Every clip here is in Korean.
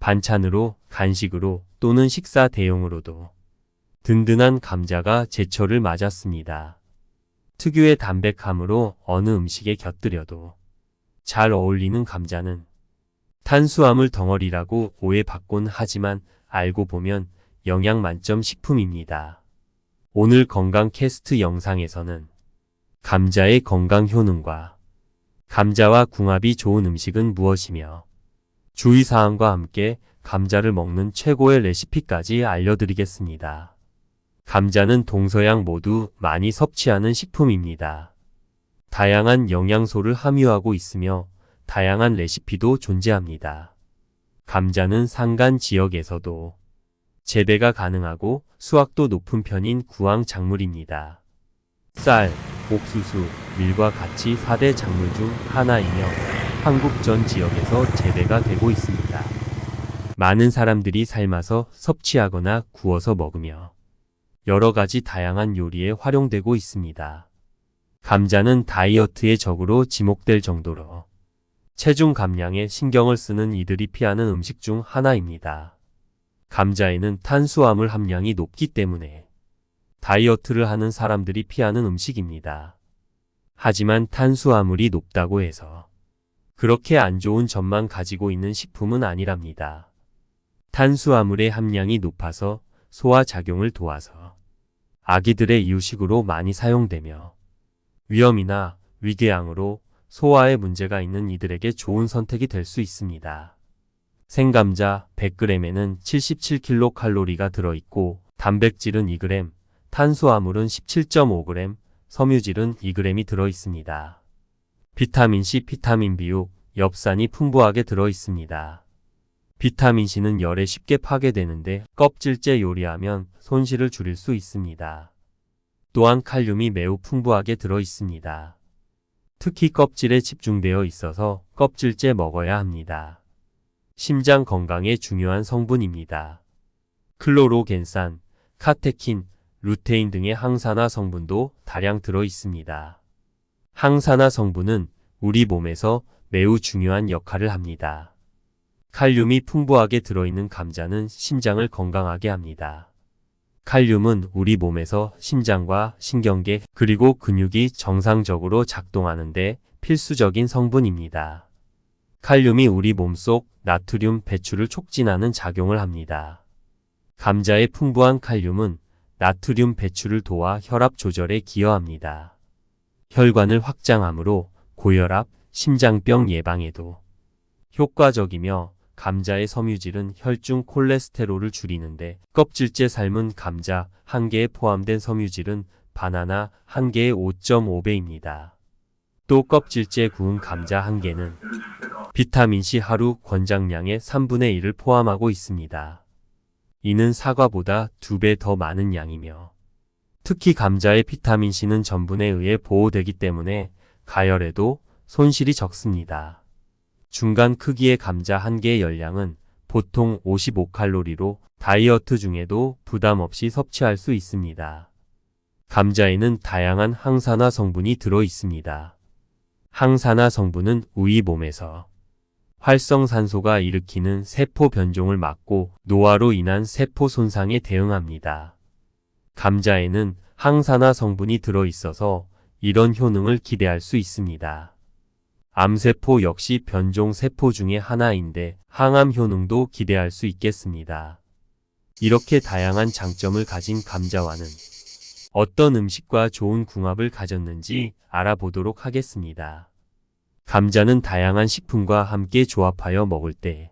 반찬으로, 간식으로 또는 식사 대용으로도 든든한 감자가 제철을 맞았습니다. 특유의 담백함으로 어느 음식에 곁들여도 잘 어울리는 감자는 탄수화물 덩어리라고 오해받곤 하지만 알고 보면 영양 만점 식품입니다. 오늘 건강 캐스트 영상에서는 감자의 건강 효능과 감자와 궁합이 좋은 음식은 무엇이며 주의사항과 함께 감자를 먹는 최고의 레시피까지 알려드리겠습니다. 감자는 동서양 모두 많이 섭취하는 식품입니다. 다양한 영양소를 함유하고 있으며 다양한 레시피도 존재합니다. 감자는 산간 지역에서도 재배가 가능하고 수확도 높은 편인 구황 작물입니다. 쌀, 옥수수, 밀과 같이 4대 작물 중 하나이며 한국 전 지역에서 재배가 되고 있습니다. 많은 사람들이 삶아서 섭취하거나 구워서 먹으며 여러 가지 다양한 요리에 활용되고 있습니다. 감자는 다이어트의 적으로 지목될 정도로 체중 감량에 신경을 쓰는 이들이 피하는 음식 중 하나입니다. 감자에는 탄수화물 함량이 높기 때문에 다이어트를 하는 사람들이 피하는 음식입니다. 하지만 탄수화물이 높다고 해서 그렇게 안 좋은 점만 가지고 있는 식품은 아니랍니다. 탄수화물의 함량이 높아서 소화작용을 도와서 아기들의 이유식으로 많이 사용되며 위염이나 위궤양으로 소화에 문제가 있는 이들에게 좋은 선택이 될 수 있습니다. 생감자 100g에는 77kcal가 들어있고 단백질은 2g, 탄수화물은 17.5g, 섬유질은 2g이 들어있습니다. 비타민C, 비타민 B6, 엽산이 풍부하게 들어있습니다. 비타민C는 열에 쉽게 파괴되는데 껍질째 요리하면 손실을 줄일 수 있습니다. 또한 칼륨이 매우 풍부하게 들어있습니다. 특히 껍질에 집중되어 있어서 껍질째 먹어야 합니다. 심장 건강에 중요한 성분입니다. 클로로겐산, 카테킨, 루테인 등의 항산화 성분도 다량 들어 있습니다. 항산화 성분은 우리 몸에서 매우 중요한 역할을 합니다. 칼륨이 풍부하게 들어있는 감자는 심장을 건강하게 합니다. 칼륨은 우리 몸에서 심장과 신경계 그리고 근육이 정상적으로 작동하는데 필수적인 성분입니다. 칼륨이 우리 몸속 나트륨 배출을 촉진하는 작용을 합니다. 감자의 풍부한 칼륨은 나트륨 배출을 도와 혈압 조절에 기여합니다. 혈관을 확장하므로 고혈압, 심장병 예방에도 효과적이며 감자의 섬유질은 혈중 콜레스테롤을 줄이는데 껍질째 삶은 감자 1개에 포함된 섬유질은 바나나 1개의 5.5배입니다. 또 껍질째 구운 감자 1개는 비타민C 하루 권장량의 3분의 1을 포함하고 있습니다. 이는 사과보다 2배 더 많은 양이며 특히 감자의 비타민C는 전분에 의해 보호되기 때문에 가열에도 손실이 적습니다. 중간 크기의 감자 1개의 열량은 보통 55칼로리로 다이어트 중에도 부담 없이 섭취할 수 있습니다. 감자에는 다양한 항산화 성분이 들어 있습니다. 항산화 성분은 우리 몸에서 활성산소가 일으키는 세포 변종을 막고 노화로 인한 세포 손상에 대응합니다. 감자에는 항산화 성분이 들어 있어서 이런 효능을 기대할 수 있습니다. 암세포 역시 변종세포 중의 하나인데 항암 효능도 기대할 수 있겠습니다. 이렇게 다양한 장점을 가진 감자와는 어떤 음식과 좋은 궁합을 가졌는지 알아보도록 하겠습니다. 감자는 다양한 식품과 함께 조합하여 먹을 때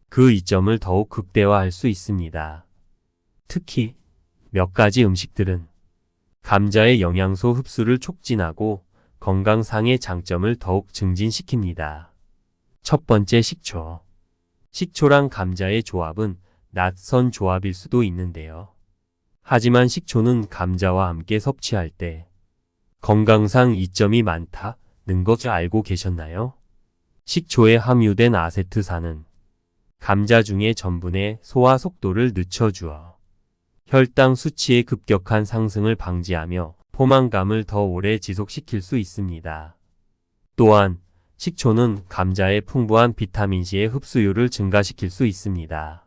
그 이점을 더욱 극대화할 수 있습니다. 특히 몇 가지 음식들은 감자의 영양소 흡수를 촉진하고 건강상의 장점을 더욱 증진시킵니다. 첫 번째 식초. 식초랑 감자의 조합은 낯선 조합일 수도 있는데요. 하지만 식초는 감자와 함께 섭취할 때 건강상 이점이 많다는 것 알고 계셨나요? 식초에 함유된 아세트산은 감자 중의 전분의 소화 속도를 늦춰주어 혈당 수치의 급격한 상승을 방지하며 포만감을 더 오래 지속시킬 수 있습니다. 또한 식초는 감자의 풍부한 비타민C의 흡수율을 증가시킬 수 있습니다.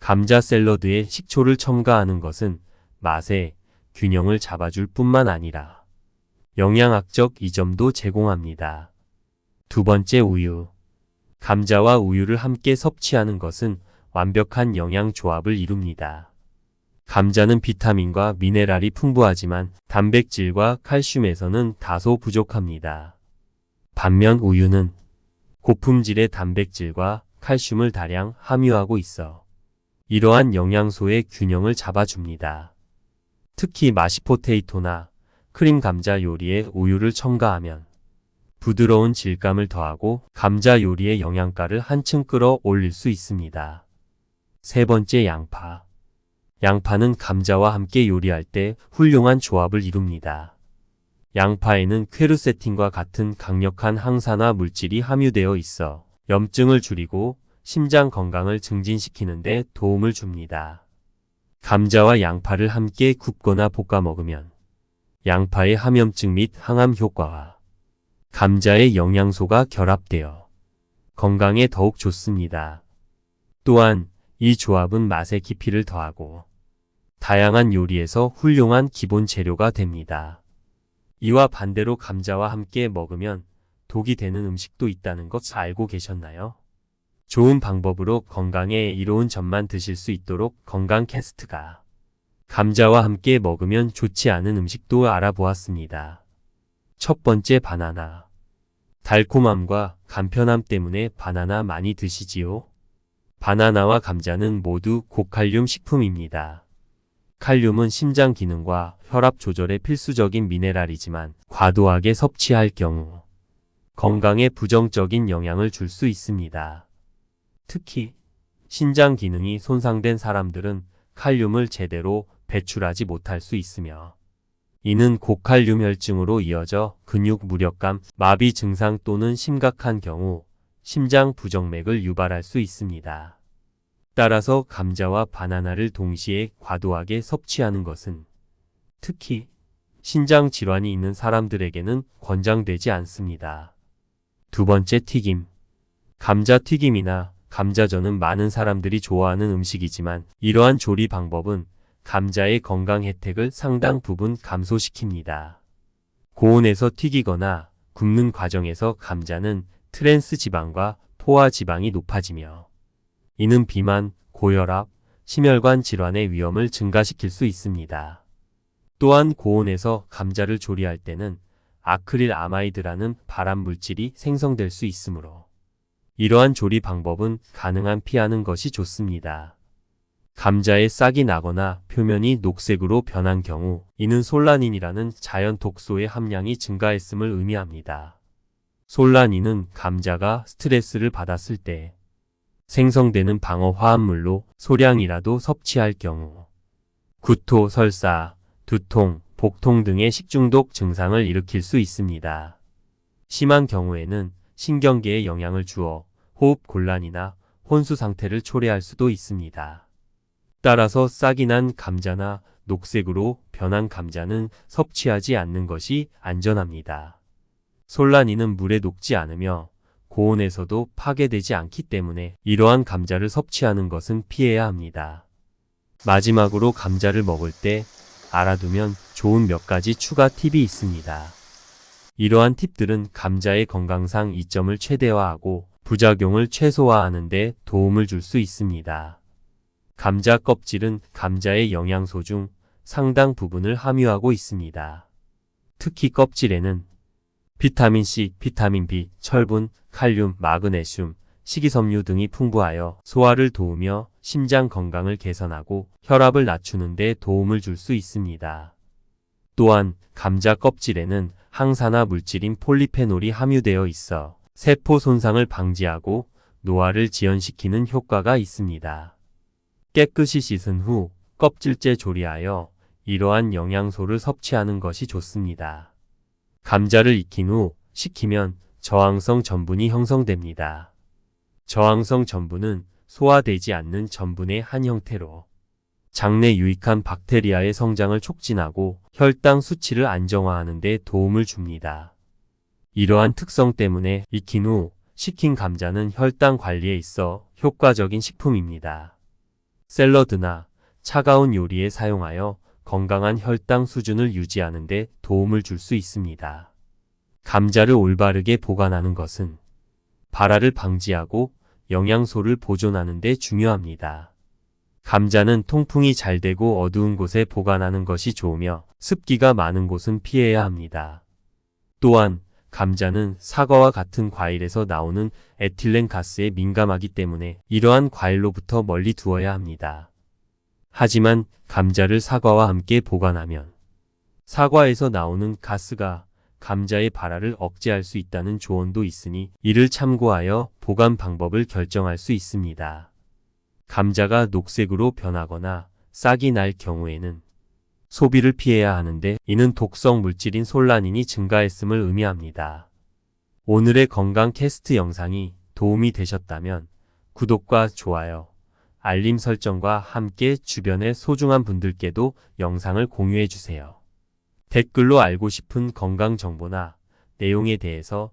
감자 샐러드에 식초를 첨가하는 것은 맛의 균형을 잡아줄 뿐만 아니라 영양학적 이점도 제공합니다. 두 번째, 우유. 감자와 우유를 함께 섭취하는 것은 완벽한 영양 조합을 이룹니다. 감자는 비타민과 미네랄이 풍부하지만 단백질과 칼슘에서는 다소 부족합니다. 반면 우유는 고품질의 단백질과 칼슘을 다량 함유하고 있어 이러한 영양소의 균형을 잡아줍니다. 특히 마시포테이토나 크림 감자 요리에 우유를 첨가하면 부드러운 질감을 더하고 감자 요리의 영양가를 한층 끌어올릴 수 있습니다. 세 번째, 양파. 양파는 감자와 함께 요리할 때 훌륭한 조합을 이룹니다. 양파에는 퀘르세틴과 같은 강력한 항산화 물질이 함유되어 있어 염증을 줄이고 심장 건강을 증진시키는 데 도움을 줍니다. 감자와 양파를 함께 굽거나 볶아 먹으면 양파의 항염증 및 항암 효과와 감자의 영양소가 결합되어 건강에 더욱 좋습니다. 또한 이 조합은 맛의 깊이를 더하고 다양한 요리에서 훌륭한 기본 재료가 됩니다. 이와 반대로 감자와 함께 먹으면 독이 되는 음식도 있다는 것 알고 계셨나요? 좋은 방법으로 건강에 이로운 점만 드실 수 있도록 건강 캐스트가 감자와 함께 먹으면 좋지 않은 음식도 알아보았습니다. 첫 번째, 바나나. 달콤함과 간편함 때문에 바나나 많이 드시지요? 바나나와 감자는 모두 고칼륨 식품입니다. 칼륨은 심장 기능과 혈압 조절에 필수적인 미네랄이지만 과도하게 섭취할 경우 건강에 부정적인 영향을 줄 수 있습니다. 특히 신장 기능이 손상된 사람들은 칼륨을 제대로 배출하지 못할 수 있으며 이는 고칼륨 혈증으로 이어져 근육 무력감, 마비 증상 또는 심각한 경우 심장 부정맥을 유발할 수 있습니다. 따라서 감자와 바나나를 동시에 과도하게 섭취하는 것은 특히 신장 질환이 있는 사람들에게는 권장되지 않습니다. 두 번째, 튀김. 감자튀김이나 감자전은 많은 사람들이 좋아하는 음식이지만 이러한 조리 방법은 감자의 건강 혜택을 상당 부분 감소시킵니다. 고온에서 튀기거나 굽는 과정에서 감자는 트랜스 지방과 포화 지방이 높아지며 이는 비만, 고혈압, 심혈관 질환의 위험을 증가시킬 수 있습니다. 또한 고온에서 감자를 조리할 때는 아크릴 아마이드라는 발암 물질이 생성될 수 있으므로 이러한 조리 방법은 가능한 피하는 것이 좋습니다. 감자에 싹이 나거나 표면이 녹색으로 변한 경우 이는 솔라닌이라는 자연 독소의 함량이 증가했음을 의미합니다. 솔라닌은 감자가 스트레스를 받았을 때 생성되는 방어 화합물로 소량이라도 섭취할 경우 구토, 설사, 두통, 복통 등의 식중독 증상을 일으킬 수 있습니다. 심한 경우에는 신경계에 영향을 주어 호흡 곤란이나 혼수 상태를 초래할 수도 있습니다. 따라서 싹이 난 감자나 녹색으로 변한 감자는 섭취하지 않는 것이 안전합니다. 솔라닌은 물에 녹지 않으며 고온에서도 파괴되지 않기 때문에 이러한 감자를 섭취하는 것은 피해야 합니다. 마지막으로 감자를 먹을 때 알아두면 좋은 몇 가지 추가 팁이 있습니다. 이러한 팁들은 감자의 건강상 이점을 최대화하고 부작용을 최소화하는 데 도움을 줄 수 있습니다. 감자 껍질은 감자의 영양소 중 상당 부분을 함유하고 있습니다. 특히 껍질에는 비타민C, 비타민 B, 철분, 칼륨, 마그네슘, 식이섬유 등이 풍부하여 소화를 도우며 심장 건강을 개선하고 혈압을 낮추는 데 도움을 줄 수 있습니다. 또한 감자 껍질에는 항산화 물질인 폴리페놀이 함유되어 있어 세포 손상을 방지하고 노화를 지연시키는 효과가 있습니다. 깨끗이 씻은 후 껍질째 조리하여 이러한 영양소를 섭취하는 것이 좋습니다. 감자를 익힌 후 식히면 저항성 전분이 형성됩니다. 저항성 전분은 소화되지 않는 전분의 한 형태로 장내 유익한 박테리아의 성장을 촉진하고 혈당 수치를 안정화하는 데 도움을 줍니다. 이러한 특성 때문에 익힌 후 식힌 감자는 혈당 관리에 있어 효과적인 식품입니다. 샐러드나 차가운 요리에 사용하여 건강한 혈당 수준을 유지하는 데 도움을 줄 수 있습니다. 감자를 올바르게 보관하는 것은 발화를 방지하고 영양소를 보존하는 데 중요합니다. 감자는 통풍이 잘 되고 어두운 곳에 보관하는 것이 좋으며 습기가 많은 곳은 피해야 합니다. 또한 감자는 사과와 같은 과일에서 나오는 에틸렌 가스에 민감하기 때문에 이러한 과일로부터 멀리 두어야 합니다. 하지만 감자를 사과와 함께 보관하면 사과에서 나오는 가스가 감자의 발화를 억제할 수 있다는 조언도 있으니 이를 참고하여 보관 방법을 결정할 수 있습니다. 감자가 녹색으로 변하거나 싹이 날 경우에는 소비를 피해야 하는데 이는 독성 물질인 솔라닌이 증가했음을 의미합니다. 오늘의 건강 캐스트 영상이 도움이 되셨다면 구독과 좋아요, 알림 설정과 함께 주변의 소중한 분들께도 영상을 공유해 주세요. 댓글로 알고 싶은 건강 정보나 내용에 대해서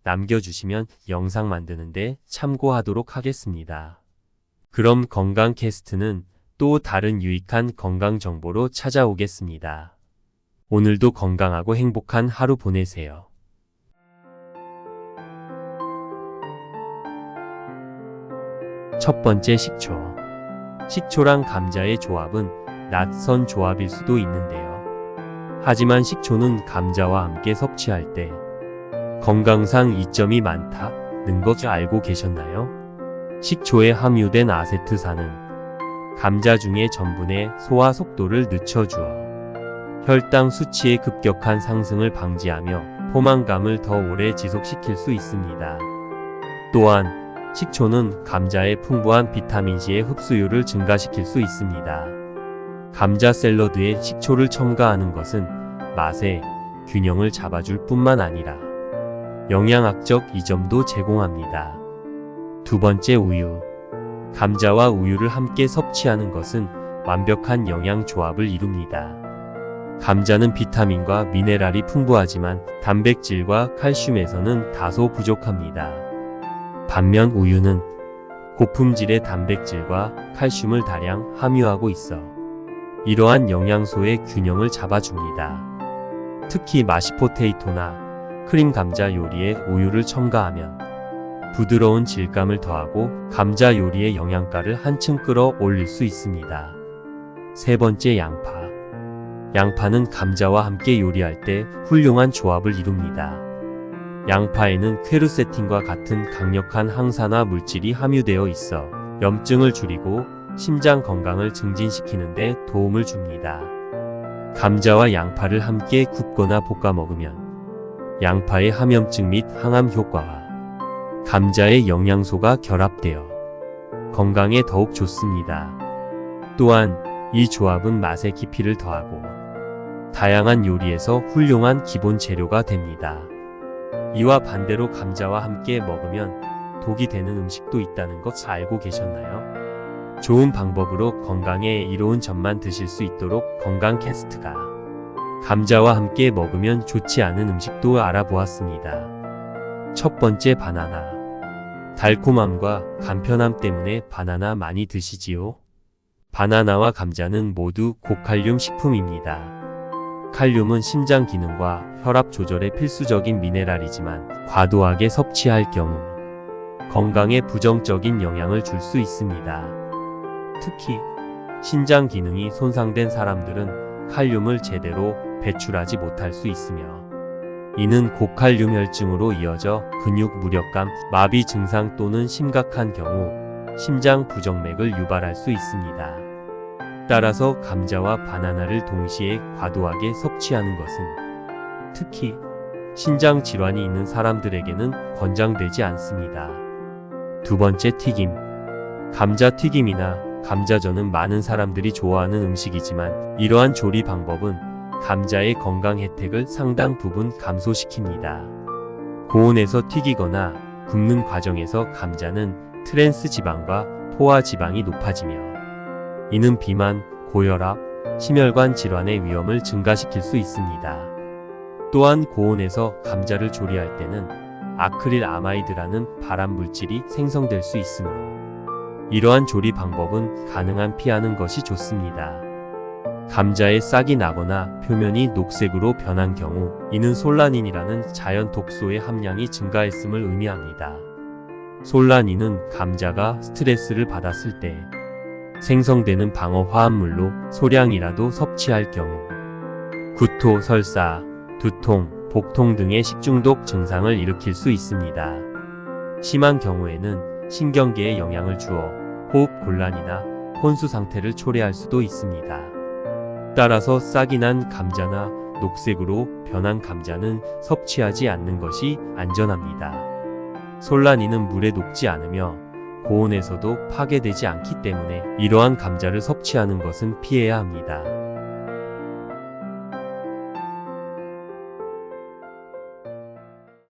남겨주시면 영상 만드는데 참고하도록 하겠습니다. 그럼 건강 캐스트는 또 다른 유익한 건강 정보로 찾아오겠습니다. 오늘도 건강하고 행복한 하루 보내세요. 첫 번째, 식초. 식초랑 감자의 조합은 낯선 조합일 수도 있는데요. 하지만 식초는 감자와 함께 섭취할 때 건강상 이점이 많다는 것 알고 계셨나요? 식초에 함유된 아세트산은 감자 중의 전분의 소화 속도를 늦춰주어 혈당 수치의 급격한 상승을 방지하며 포만감을 더 오래 지속시킬 수 있습니다. 또한 식초는 감자의 풍부한 비타민C의 흡수율을 증가시킬 수 있습니다. 감자 샐러드에 식초를 첨가하는 것은 맛의 균형을 잡아줄 뿐만 아니라 영양학적 이점도 제공합니다. 두 번째, 우유. 감자와 우유를 함께 섭취하는 것은 완벽한 영양 조합을 이룹니다. 감자는 비타민과 미네랄이 풍부하지만 단백질과 칼슘에서는 다소 부족합니다. 반면 우유는 고품질의 단백질과 칼슘을 다량 함유하고 있어 이러한 영양소의 균형을 잡아줍니다. 특히 마시포테이토나 크림 감자 요리에 우유를 첨가하면 부드러운 질감을 더하고 감자 요리의 영양가를 한층 끌어올릴 수 있습니다. 세 번째, 양파. 양파는 감자와 함께 요리할 때 훌륭한 조합을 이룹니다. 양파에는 퀘르세틴과 같은 강력한 항산화 물질이 함유되어 있어 염증을 줄이고 심장 건강을 증진시키는 데 도움을 줍니다. 감자와 양파를 함께 굽거나 볶아 먹으면 양파의 함염증 및 항암 효과와 감자의 영양소가 결합되어 건강에 더욱 좋습니다. 또한 이 조합은 맛의 깊이를 더하고 다양한 요리에서 훌륭한 기본 재료가 됩니다. 이와 반대로 감자와 함께 먹으면 독이 되는 음식도 있다는 것 알고 계셨나요? 좋은 방법으로 건강에 이로운 점만 드실 수 있도록 건강 캐스트가 감자와 함께 먹으면 좋지 않은 음식도 알아보았습니다. 첫 번째, 바나나. 달콤함과 간편함 때문에 바나나 많이 드시지요? 바나나와 감자는 모두 고칼륨 식품입니다. 칼륨은 심장 기능과 혈압 조절에 필수적인 미네랄이지만 과도하게 섭취할 경우 건강에 부정적인 영향을 줄 수 있습니다. 특히 신장 기능이 손상된 사람들은 칼륨을 제대로 배출하지 못할 수 있으며 이는 고칼륨 혈증으로 이어져 근육 무력감, 마비 증상 또는 심각한 경우 심장 부정맥을 유발할 수 있습니다. 따라서 감자와 바나나를 동시에 과도하게 섭취하는 것은 특히 신장 질환이 있는 사람들에게는 권장되지 않습니다. 두 번째, 튀김. 감자 튀김이나 감자전은 많은 사람들이 좋아하는 음식이지만 이러한 조리 방법은 감자의 건강 혜택을 상당 부분 감소시킵니다. 고온에서 튀기거나 굽는 과정에서 감자는 트랜스 지방과 포화 지방이 높아지며 이는 비만, 고혈압, 심혈관 질환의 위험을 증가시킬 수 있습니다. 또한 고온에서 감자를 조리할 때는 아크릴 아마이드라는 발암 물질이 생성될 수 있으므로 이러한 조리 방법은 가능한 피하는 것이 좋습니다. 감자에 싹이 나거나 표면이 녹색으로 변한 경우 이는 솔라닌이라는 자연 독소의 함량이 증가했음을 의미합니다. 솔라닌은 감자가 스트레스를 받았을 때 생성되는 방어 화합물로 소량이라도 섭취할 경우 구토, 설사, 두통, 복통 등의 식중독 증상을 일으킬 수 있습니다. 심한 경우에는 신경계에 영향을 주어 호흡 곤란이나 혼수 상태를 초래할 수도 있습니다. 따라서 싹이 난 감자나 녹색으로 변한 감자는 섭취하지 않는 것이 안전합니다. 솔라닌은 물에 녹지 않으며 고온에서도 파괴되지 않기 때문에 이러한 감자를 섭취하는 것은 피해야 합니다.